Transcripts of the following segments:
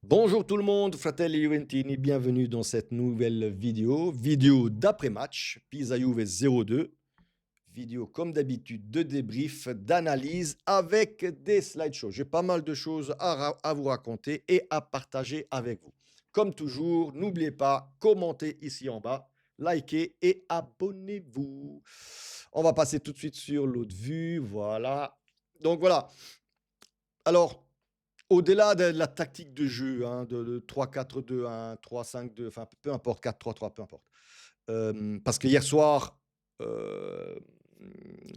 Bonjour tout le monde, Fratelli Juventini, bienvenue dans cette nouvelle vidéo d'après-match, Pisa Juve 0-2, vidéo comme d'habitude de débrief, d'analyse avec des slideshows. J'ai pas mal de choses à vous raconter et à partager avec vous. Comme toujours, n'oubliez pas, commentez ici en bas, likez et abonnez-vous. On va passer tout de suite sur l'autre vue, voilà. Donc voilà, alors au-delà de la tactique de jeu, hein, de 3-4-2-1, 3-5-2, enfin peu importe, 4-3-3, peu importe. Parce que hier soir, hem,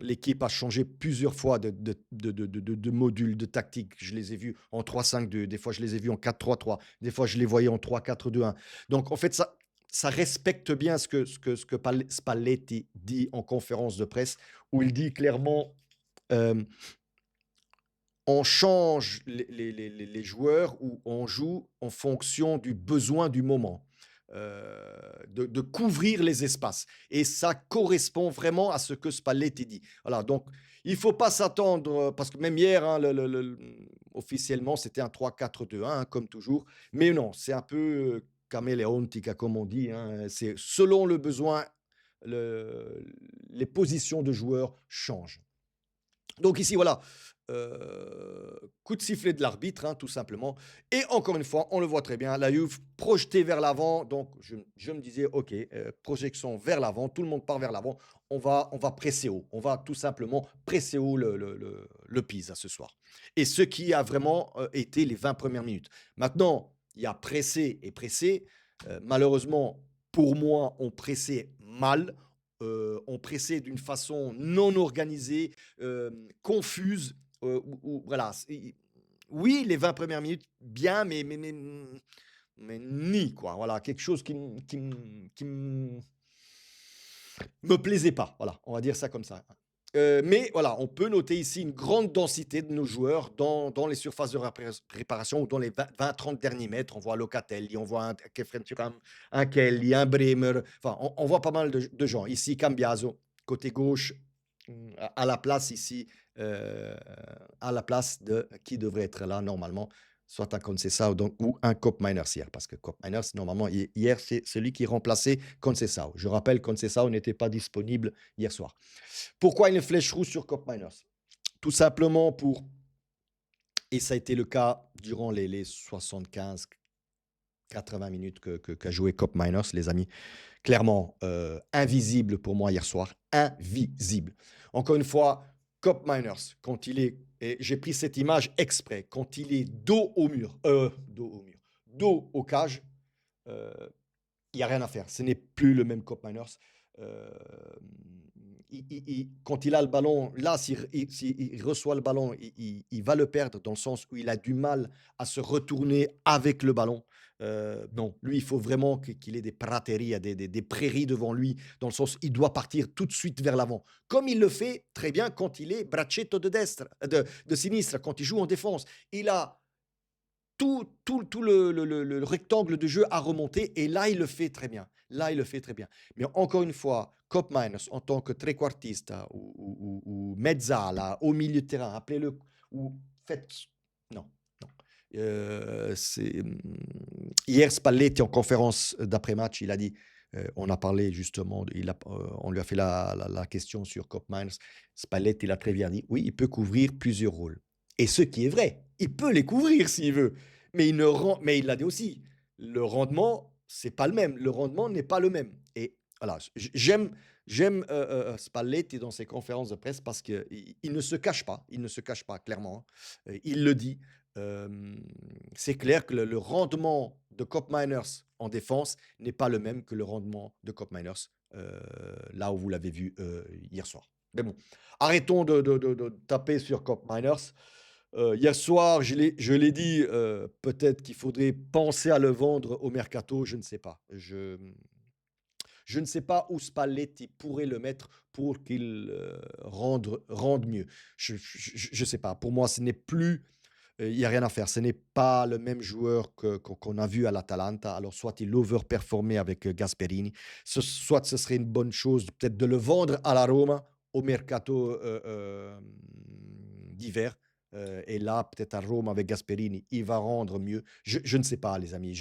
l'équipe a changé plusieurs fois de module, de tactique. Je les ai vus en 3-5-2, des fois je les ai vus en 4-3-3, des fois je les voyais en 3-4-2-1. Donc en fait, ça respecte bien ce que Spalletti dit en conférence de presse, où il dit clairement, hem on change les joueurs ou on joue en fonction du besoin du moment, de couvrir les espaces et ça correspond vraiment à ce que Spalletti dit. Voilà, donc il faut pas s'attendre, parce que même hier, hein, officiellement, c'était un 3-4-2-1, hein, comme toujours, mais non, c'est un peu, caméléontica comme on dit, hein, c'est selon le besoin, le les positions de joueurs changent. Donc ici, voilà, coup de sifflet de l'arbitre, hein, tout simplement. Et encore une fois, on le voit très bien, la Juve projetée vers l'avant. Donc je me disais, OK, projection vers l'avant, tout le monde part vers l'avant. On va presser haut. On va tout simplement presser haut le Pisa ce soir. Et ce qui a vraiment été les 20 premières minutes. Maintenant, il y a pressé et pressé. Malheureusement, pour moi, on pressait mal. On pressait d'une façon non organisée, confuse, voilà, oui, les 20 premières minutes, bien, mais ni quoi, voilà, quelque chose qui me plaisait pas, voilà, on va dire ça comme ça. Mais voilà, on peut noter ici une grande densité de nos joueurs dans les surfaces de réparation ou dans les 20-30 derniers mètres. On voit Locatelli, on voit un Kefren Turam, un Kelly, un Bremer. Enfin, on voit pas mal de gens. Ici, Cambiaso, côté gauche, à la place ici, à la place de qui devrait être là normalement, soit un Conceição ou un Koopmeiners hier, parce que Koopmeiners, normalement, hier, c'est celui qui remplaçait Conceição. Je rappelle, Conceição n'était pas disponible hier soir. Pourquoi une flèche rouge sur Koopmeiners? Tout simplement pour, et ça a été le cas durant les 75, 80 minutes qu'a joué Koopmeiners, les amis. Clairement, invisible pour moi hier soir, invisible. Encore une fois, Koopmeiners, quand il est, et j'ai pris cette image exprès, quand il est dos au cage, euh, il n'y a rien à faire. Ce n'est plus le même Koopmeiners. Euh, quand il a le ballon, là, s'il reçoit le ballon, il va le perdre dans le sens où il a du mal à se retourner avec le ballon. Non, lui, il faut vraiment qu'il ait des prateries, des prairies devant lui, dans le sens il doit partir tout de suite vers l'avant. Comme il le fait très bien quand il est braccetto de sinistre, quand il joue en défense. Il a tout le rectangle de jeu à remonter et là, il le fait très bien. Là, il le fait très bien. Mais encore une fois, Koopmeiners en tant que trequartista ou mezzala au milieu de terrain, appelez-le ou faites non, non. Hier, Spalletti en conférence d'après-match, il a dit, on a parlé justement, on lui a fait la question sur Koopmeiners. Spalletti, il a très bien dit: «Oui, il peut couvrir plusieurs rôles» et ce qui est vrai, il peut les couvrir s'il veut. Mais il l'a dit aussi, le rendement, c'est pas le même. Le rendement n'est pas le même. Et voilà, j'aime Spalletti dans ses conférences de presse parce qu'il ne se cache pas. Il ne se cache pas, clairement, hein. Il le dit. Euh, c'est clair que le rendement de Koopmeiners en défense n'est pas le même que le rendement de Koopmeiners là où vous l'avez vu hier soir. Mais bon, arrêtons de taper sur Koopmeiners. Hier soir, je l'ai dit, peut-être qu'il faudrait penser à le vendre au mercato, je ne sais pas. Je ne sais pas où Spalletti pourrait le mettre pour qu'il rende mieux. Je ne sais pas. Pour moi, ce n'est plus. Il n'y a rien à faire. Ce n'est pas le même joueur qu'on a vu à l'Atalanta. Alors, soit il overperformait avec Gasperini, soit ce serait une bonne chose peut-être de le vendre à la Roma au mercato d'hiver. Et là, peut-être à Rome avec Gasperini, il va rendre mieux. Je ne sais pas, les amis.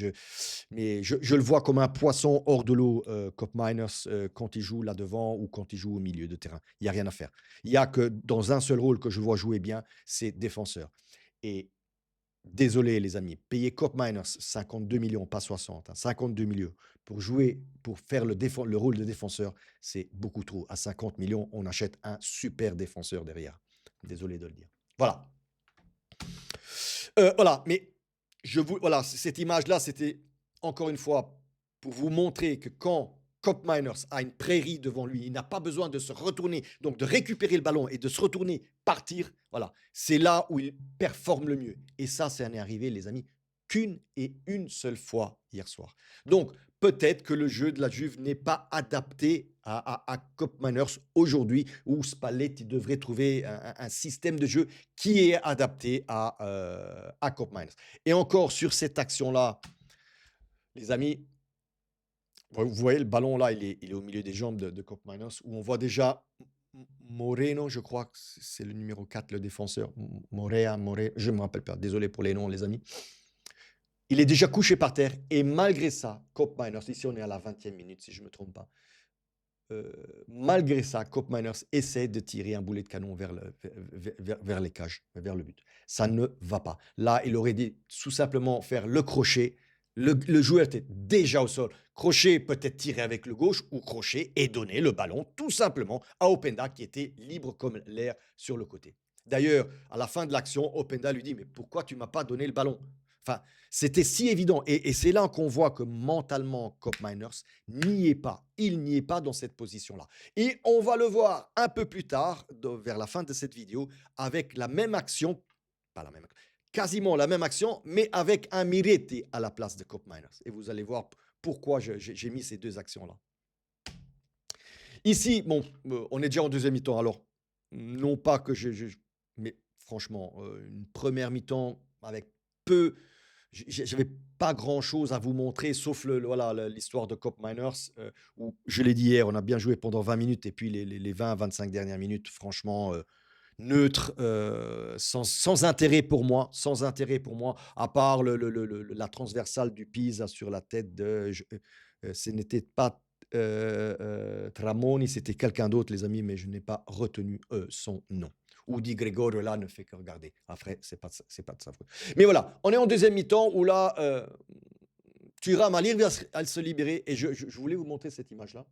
Mais je le vois comme un poisson hors de l'eau, Kopp Miners, quand il joue là devant ou quand il joue au milieu de terrain. Il y a rien à faire. Il y a que dans un seul rôle que je vois jouer bien, c'est défenseur. Et désolé, les amis, payer Kopp Miners 52 millions, pas 60, hein, 52 millions pour jouer, pour faire le rôle de défenseur, c'est beaucoup trop. À 50 millions, on achète un super défenseur derrière. Désolé de le dire. Voilà. Voilà, mais voilà, cette image-là, c'était encore une fois pour vous montrer que quand Kopp Miners a une prairie devant lui, il n'a pas besoin de se retourner, donc de récupérer le ballon et de se retourner, partir. Voilà, c'est là où il performe le mieux. Et ça n'est arrivé, les amis, qu'une et une seule fois hier soir. Donc, peut-être que le jeu de la Juve n'est pas adapté à Kopp Miners aujourd'hui, où Spalletti devrait trouver un système de jeu qui est adapté à Kopp Miners. Et encore sur cette action-là, les amis, vous voyez le ballon là, il est au milieu des jambes de Kopp Miners, où on voit déjà Moreno, je crois que c'est le numéro 4, le défenseur. Morea, je ne me rappelle pas, désolé pour les noms, les amis. Il est déjà couché par terre, et malgré ça, Kopp Miners, ici on est à la 20e minute, si je ne me trompe pas, malgré ça, Kopp Miners essaie de tirer un boulet de canon vers les cages, vers le but. Ça ne va pas. Là, il aurait dit tout simplement faire le crochet. Le joueur était déjà au sol. Crochet, peut-être tirer avec le gauche, ou crochet et donner le ballon tout simplement à Openda qui était libre comme l'air sur le côté. D'ailleurs, à la fin de l'action, Openda lui dit « Mais pourquoi tu ne m'as pas donné le ballon ?» Enfin, c'était si évident. Et c'est là qu'on voit que mentalement, Kopp Miners n'y est pas. Il n'y est pas dans cette position-là. Et on va le voir un peu plus tard, vers la fin de cette vidéo, avec la même action, pas la même, quasiment la même action, mais avec un Miretti à la place de Kopp Miners. Et vous allez voir pourquoi j'ai mis ces deux actions-là. Ici, bon, on est déjà en deuxième mi-temps. Alors, non pas que mais franchement, une première mi-temps avec peu. J'avais pas grand-chose à vous montrer, sauf voilà, l'histoire de Kopp Miners, où, je l'ai dit hier, on a bien joué pendant 20 minutes, et puis les 20-25 dernières minutes, franchement, neutre, sans intérêt pour moi, à part la transversale du Pisa sur la tête ce n'était pas Tramoni, c'était quelqu'un d'autre, les amis, mais je n'ai pas retenu son nom. Ou Di Gregorio, là, ne fait que regarder. Après, c'est pas de sa faute. Mais voilà, on est en deuxième mi-temps où là, Thuram arrive à se libérer. Et je voulais vous montrer cette image-là.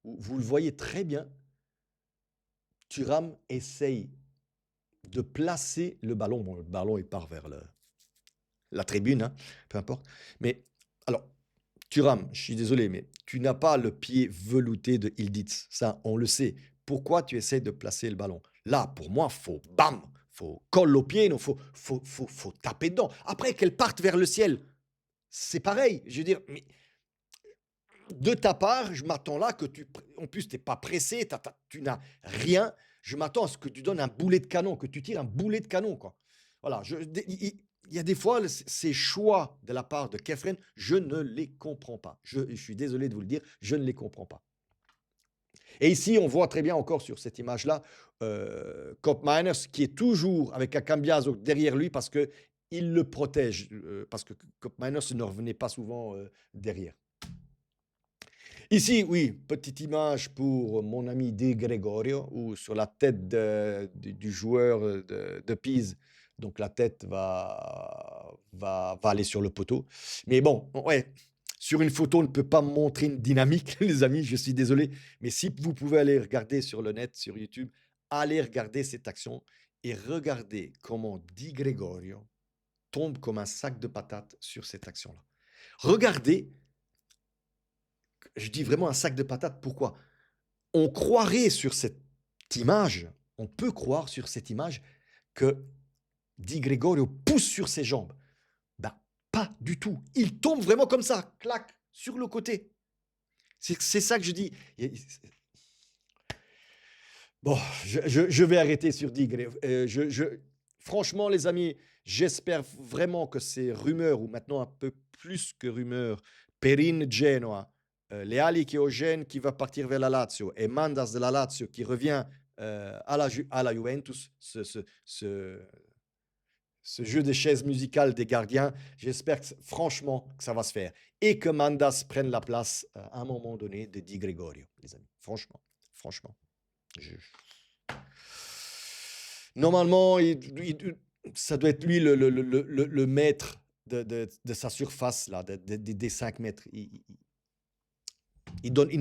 Où vous le voyez très bien. Thuram essaye de placer le ballon. Bon, le ballon, il part vers la tribune, hein, peu importe. Mais alors, Thuram, je suis désolé, mais tu n'as pas le pied velouté de Yildiz. Ça, on le sait. Pourquoi tu essaies de placer le ballon? Là, pour moi, faut bam, faut colle au pied, non, faut taper dedans. Après, qu'elle parte vers le ciel, c'est pareil. Je veux dire, mais de ta part, je m'attends là que en plus, tu n'es pas pressé, tu n'as rien. Je m'attends à ce que tu donnes un boulet de canon, que tu tires un boulet de canon, quoi. Voilà, il y a des fois, ces choix de la part de Kefren, je ne les comprends pas. Je suis désolé de vous le dire, je ne les comprends pas. Et ici, on voit très bien encore sur cette image-là, Kopp Miners qui est toujours avec un Cambiaso derrière lui parce qu'il le protège, parce que Kopp Miners ne revenait pas souvent derrière. Ici, oui, petite image pour mon ami Di Gregorio, où sur la tête du joueur de Pise, donc la tête va aller sur le poteau. Mais bon, ouais, sur une photo, on ne peut pas montrer une dynamique, les amis, je suis désolé. Mais si vous pouvez aller regarder sur le net, sur YouTube, allez regarder cette action et regardez comment Di Gregorio tombe comme un sac de patates sur cette action-là. Regardez, je dis vraiment un sac de patates, pourquoi? On croirait sur cette image, on peut croire sur cette image que Di Gregorio pousse sur ses jambes. Ben, pas du tout. Il tombe vraiment comme ça, clac, sur le côté. C'est ça que je dis. Bon, je vais arrêter sur Di Gregorio. Franchement, les amis, j'espère vraiment que ces rumeurs, ou maintenant un peu plus que rumeurs, Perin Genoa, Leali qui est au Gênes, qui va partir vers la Lazio, et Mandas de la Lazio qui revient à la Juventus, ce jeu des chaises musicales des gardiens. J'espère que, franchement, que ça va se faire. Et que Mandas prenne la place à un moment donné de Di Gregorio, les amis. Franchement, franchement. Je- Normalement, ça doit être lui le maître de sa surface, là, des 5 mètres. Il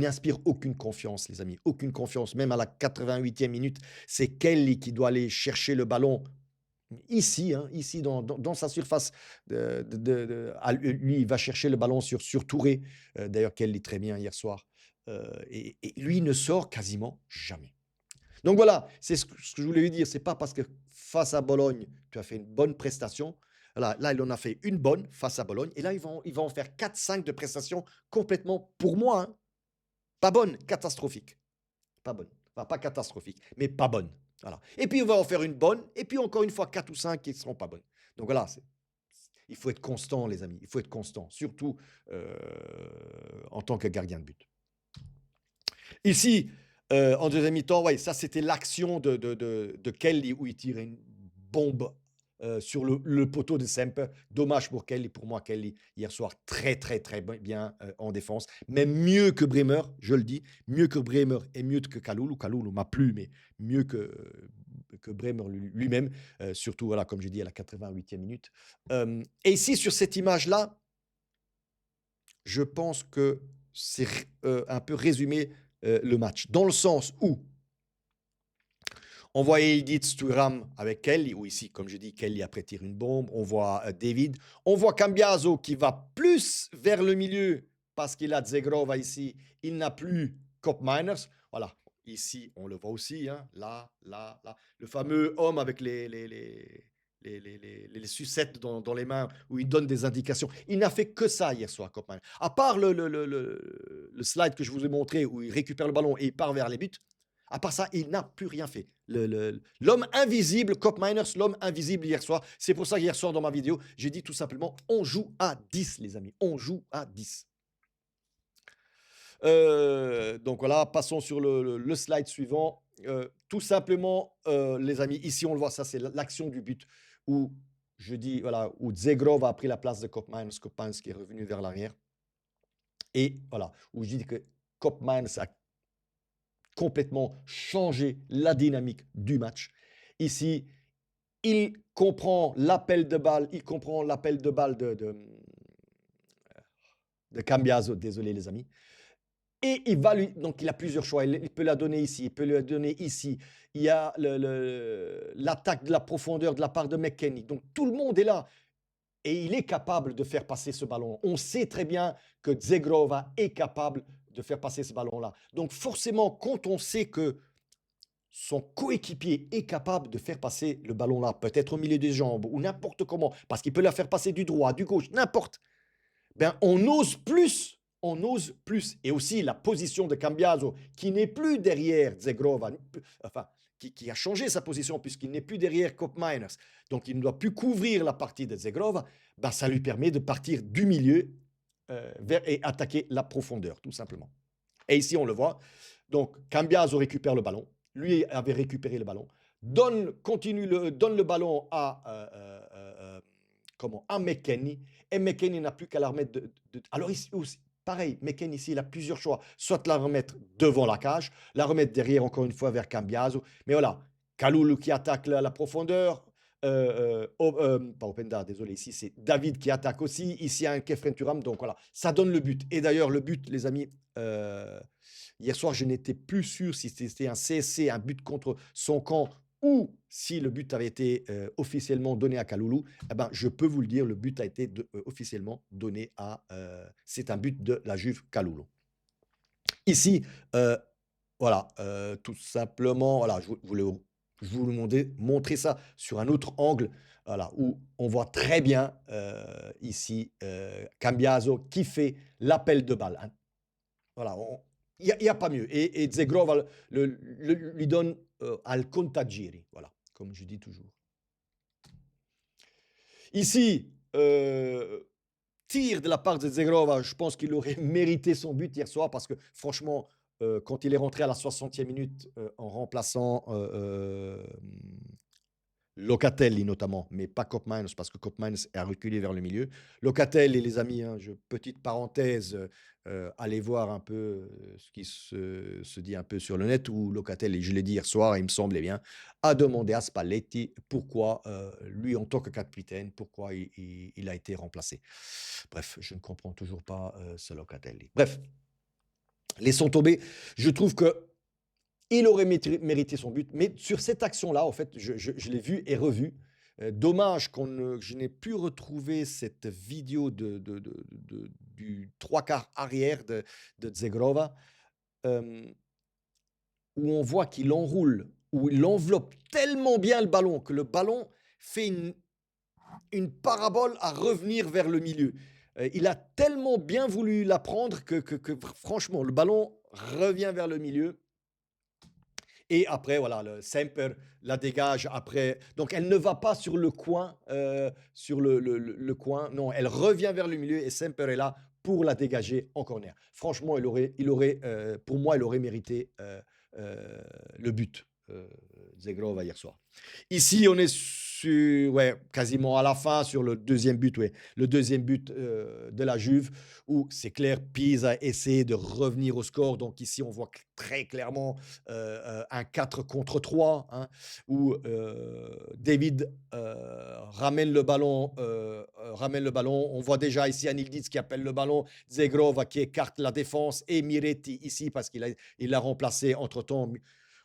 n'inspire aucune confiance, les amis. Aucune confiance. Même à la 88e minute, c'est Kelly qui doit aller chercher le ballon ici, hein, ici dans sa surface. Lui, il va chercher le ballon sur Touré. D'ailleurs, Kelly très bien hier soir. Et lui ne sort quasiment jamais. Donc voilà, c'est ce que je voulais lui dire. C'est pas parce que face à Bologne, tu as fait une bonne prestation. Là, il en a fait une bonne face à Bologne. Et là, il va en faire 4-5 de prestations complètement, pour moi, hein, pas bonne, catastrophique. Pas bonne. Enfin, pas catastrophique, mais pas bonne. Voilà. Et puis, on va en faire une bonne. Et puis, encore une fois, 4 ou 5 qui ne seront pas bonnes. Donc voilà, il faut être constant, les amis. Il faut être constant, surtout en tant que gardien de but. Ici, en deuxième mi-temps, ouais, ça, c'était l'action de Kelly où il tire une bombe sur le poteau de Semper. Dommage pour Kelly. Pour moi, Kelly, hier soir, très, très, très bien en défense. Même mieux que Bremer, je le dis. Mieux que Bremer et mieux que Kalulu. Kalulu m'a plu, mais mieux que Bremer lui-même. Surtout, voilà, comme je dis, à la 88e minute. Et ici, sur cette image-là, je pense que c'est un peu résumé le match. Dans le sens où on voit Edith Sturam avec Kelly, ou ici, comme je dis, Kelly après tire une bombe. On voit David. On voit Cambiaso qui va plus vers le milieu parce qu'il a Zegrova ici. Il n'a plus Cop Miners. Voilà. Ici, on le voit aussi. Hein. Là. Le fameux homme avec les sucettes dans les mains où il donne des indications. Il n'a fait que ça hier soir, Cop Miners. À part le slide que je vous ai montré où il récupère le ballon et il part vers les buts. À part ça, il n'a plus rien fait. L'homme invisible, Cop Miners, l'homme invisible hier soir. C'est pour ça qu'hier soir, dans ma vidéo, j'ai dit tout simplement, on joue à 10, les amis. On joue à 10. Donc voilà, passons sur le slide suivant. Tout simplement, les amis, ici, on le voit, ça, c'est l'action du but où, je dis, voilà, où Zegrov a pris la place de Cop Miners qui est revenu vers l'arrière. Et voilà, où je dis que Cop Miners a complètement changer la dynamique du match. Ici, il comprend l'appel de balle, de Cambiaso, désolé les amis. Et il va lui, donc il a plusieurs choix. Il peut la donner ici, il peut la donner ici. Il y a l'attaque de la profondeur de la part de McKennie. Donc tout le monde est là. Et il est capable de faire passer ce ballon. On sait très bien que Zegrova est capable de faire passer ce ballon-là. Donc forcément, quand on sait que son coéquipier est capable de faire passer le ballon là, peut-être au milieu des jambes ou n'importe comment, parce qu'il peut la faire passer du droit, du gauche, n'importe, ben on ose plus. On ose plus. Et aussi la position de Cambiaso, qui n'est plus derrière Zegrova, enfin, qui a changé sa position puisqu'il n'est plus derrière Cop Miners. Donc il ne doit plus couvrir la partie de Zegrova. Ben, ça lui permet de partir du milieu et attaquer la profondeur, tout simplement. Et ici, on le voit. Donc, Cambiaso récupère le ballon. Lui avait récupéré le ballon. Donne le ballon à McKennie. Et McKennie n'a plus qu'à la remettre. Alors, ici aussi, pareil, McKennie ici, il a plusieurs choix. Soit la remettre devant la cage, la remettre derrière, encore une fois, vers Cambiaso. Mais voilà, Kalulu qui attaque la profondeur. Pas Openda, désolé, ici c'est David qui attaque aussi, ici un Kefren Turam, donc voilà, ça donne le but. Et d'ailleurs, le but, les amis, hier soir, je n'étais plus sûr si c'était un CSC, un but contre son camp, ou si le but avait été officiellement donné à Kalulu. Eh ben, je peux vous le dire, le but a été officiellement donné à... c'est un but de la Juve Kalulu. Ici, voilà, tout simplement, voilà, je voulais vous montrer ça sur un autre angle, voilà, où on voit très bien ici Cambiaso qui fait l'appel de balle. Hein. Voilà, il n'y a pas mieux. Et Zegrov lui donne al contagiri, voilà, comme je dis toujours. Ici, tir de la part de Zegrova, je pense qu'il aurait mérité son but hier soir parce que franchement, quand il est rentré à la 60e minute, en remplaçant, Locatelli notamment, mais pas Koopmeiners parce que Koopmeiners a reculé vers le milieu. Locatelli, les amis, hein, petite parenthèse, allez voir un peu ce qui se dit un peu sur le net, où Locatelli, je l'ai dit hier soir, il me semblait bien, a demandé à Spalletti pourquoi, lui en tant que capitaine, pourquoi il a été remplacé. Bref, je ne comprends toujours pas ce Locatelli. Bref, laissons tomber. Je trouve que il aurait mérité son but, mais sur cette action-là, en fait, je l'ai vu et revu. Dommage que je n'ai plus retrouvé cette vidéo du trois quarts arrière de Zegrova, euh, où on voit qu'il enroule, où il enveloppe tellement bien le ballon que le ballon fait une parabole à revenir vers le milieu. Il a tellement bien voulu la prendre que franchement, le ballon revient vers le milieu. Et après, voilà, le Semper la dégage après. Donc, elle ne va pas sur le coin, sur le coin. Non, elle revient vers le milieu et Semper est là pour la dégager en corner. Franchement, pour moi, il aurait mérité le but, Zegrova, hier soir. Ici, on est sur, ouais, quasiment à la fin sur le deuxième but, ouais, le deuxième but de la Juve, où c'est clair, Pise a essayé de revenir au score. Donc ici, on voit très clairement un 4 contre 3, hein, où David ramène le ballon. Ramène le ballon. On voit déjà ici Anildiz qui appelle le ballon, Zegrova qui écarte la défense et Miretti ici parce qu'il l'a remplacé entre-temps.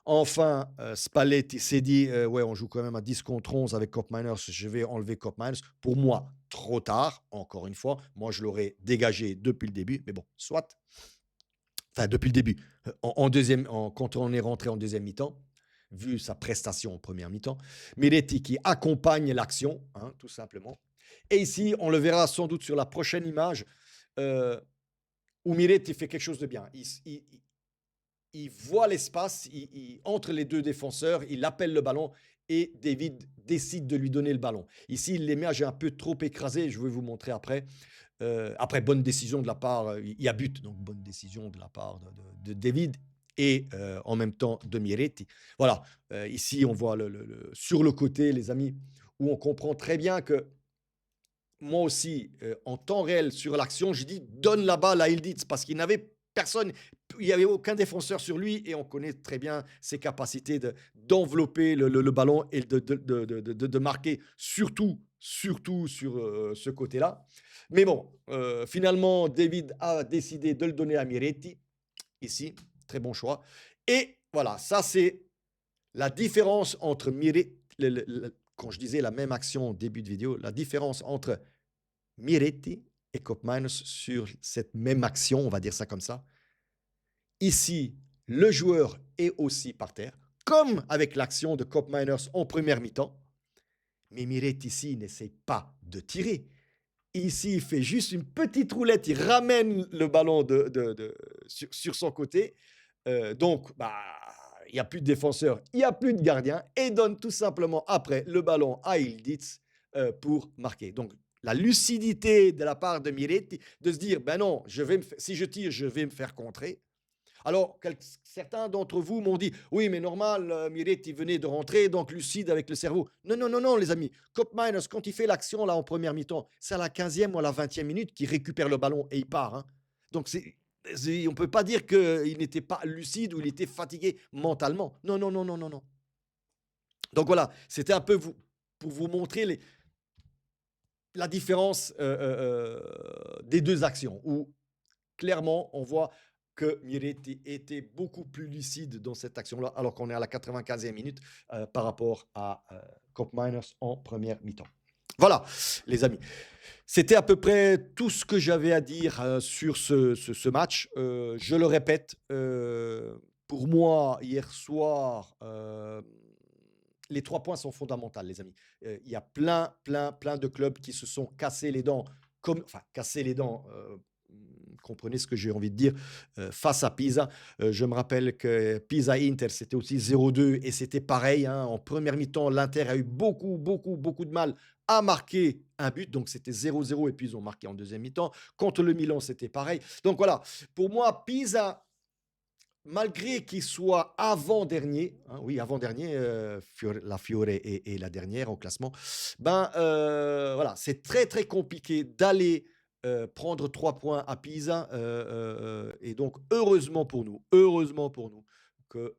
Enfin, Spalletti s'est dit ouais, on joue quand même à 10 contre 11 avec Koopmeiners, je vais enlever Koopmeiners. Pour moi, trop tard, encore une fois. Moi, je l'aurais dégagé depuis le début, mais bon, soit. Enfin, depuis le début. Quand on est rentré en deuxième mi-temps, vu sa prestation en première mi-temps, Miretti qui accompagne l'action, hein, tout simplement. Et ici, on le verra sans doute sur la prochaine image, où Miretti fait quelque chose de bien. Il voit l'espace, entre les deux défenseurs, il appelle le ballon et David décide de lui donner le ballon. Ici, l'image est un peu trop écrasée, je vais vous montrer après. Après, bonne décision de la part, il y a but, donc bonne décision de la part de David et en même temps de Miretti. Voilà, ici on voit sur le côté, les amis, où on comprend très bien que moi aussi, en temps réel sur l'action, j'ai dit donne la balle à Ildiz parce qu'il n'avait personne, il n'y avait aucun défenseur sur lui et on connaît très bien ses capacités d'envelopper le ballon et de marquer surtout sur ce côté-là. Mais bon, finalement, David a décidé de le donner à Miretti, ici, très bon choix. Et voilà, ça c'est la différence entre Miretti, quand je disais la même action au début de vidéo, la différence entre Miretti et Koopmeiners sur cette même action, on va dire ça comme ça. Ici, le joueur est aussi par terre, comme avec l'action de Koopmeiners en première mi-temps. Mais Miretti ici n'essaie pas de tirer. Ici, il fait juste une petite roulette, il ramène le ballon sur son côté. Donc, bah, il n'y a plus de défenseur, il n'y a plus de gardien, et donne tout simplement après le ballon à Ildiz pour marquer. Donc, la lucidité de la part de Miretti de se dire, ben non, si je tire, je vais me faire contrer. Alors, certains d'entre vous m'ont dit, oui, mais normal, Miretti venait de rentrer, donc lucide avec le cerveau. Non, non, non, non, les amis. Koopmeiners, quand il fait l'action là en première mi-temps, c'est à la 15e ou à la 20e minute qu'il récupère le ballon et il part. Hein. Donc, on ne peut pas dire qu'il n'était pas lucide ou il était fatigué mentalement. Non, non, non, non, non, non. Donc voilà, c'était un peu pour vous montrer la différence des deux actions, où clairement, on voit que Miretti était beaucoup plus lucide dans cette action-là, alors qu'on est à la 95e minute par rapport à Koopmeiners en première mi-temps. Voilà, les amis. C'était à peu près tout ce que j'avais à dire sur ce match. Je le répète, pour moi, hier soir, les 3 points sont fondamentaux, les amis. Il y a plein de clubs qui se sont cassés les dents, cassés les dents, comprenez ce que j'ai envie de dire, face à Pisa. Je me rappelle que Pisa-Inter, c'était aussi 0-2 et c'était pareil. Hein, en première mi-temps, l'Inter a eu beaucoup de mal à marquer un but. Donc, c'était 0-0 et puis ils ont marqué en deuxième mi-temps. Contre le Milan, c'était pareil. Donc, voilà. Pour moi, Pisa malgré qu'il soit avant-dernier, hein, oui, avant-dernier, la Fiore est la dernière au classement, ben, voilà, c'est très, très compliqué d'aller, prendre 3 points à Pisa, et donc heureusement pour nous que,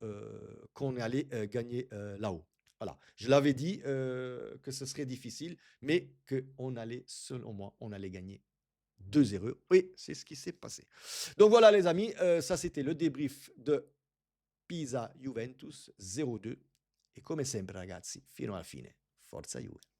qu'on est allé, gagner, là-haut. Voilà, je l'avais dit, que ce serait difficile, mais qu'on allait, selon moi, on allait gagner 2-0. Oui, c'est ce qui s'est passé. Donc voilà les amis, ça c'était le débrief de Pisa Juventus 0-2 e come sempre ragazzi, fino alla fine, forza Juve.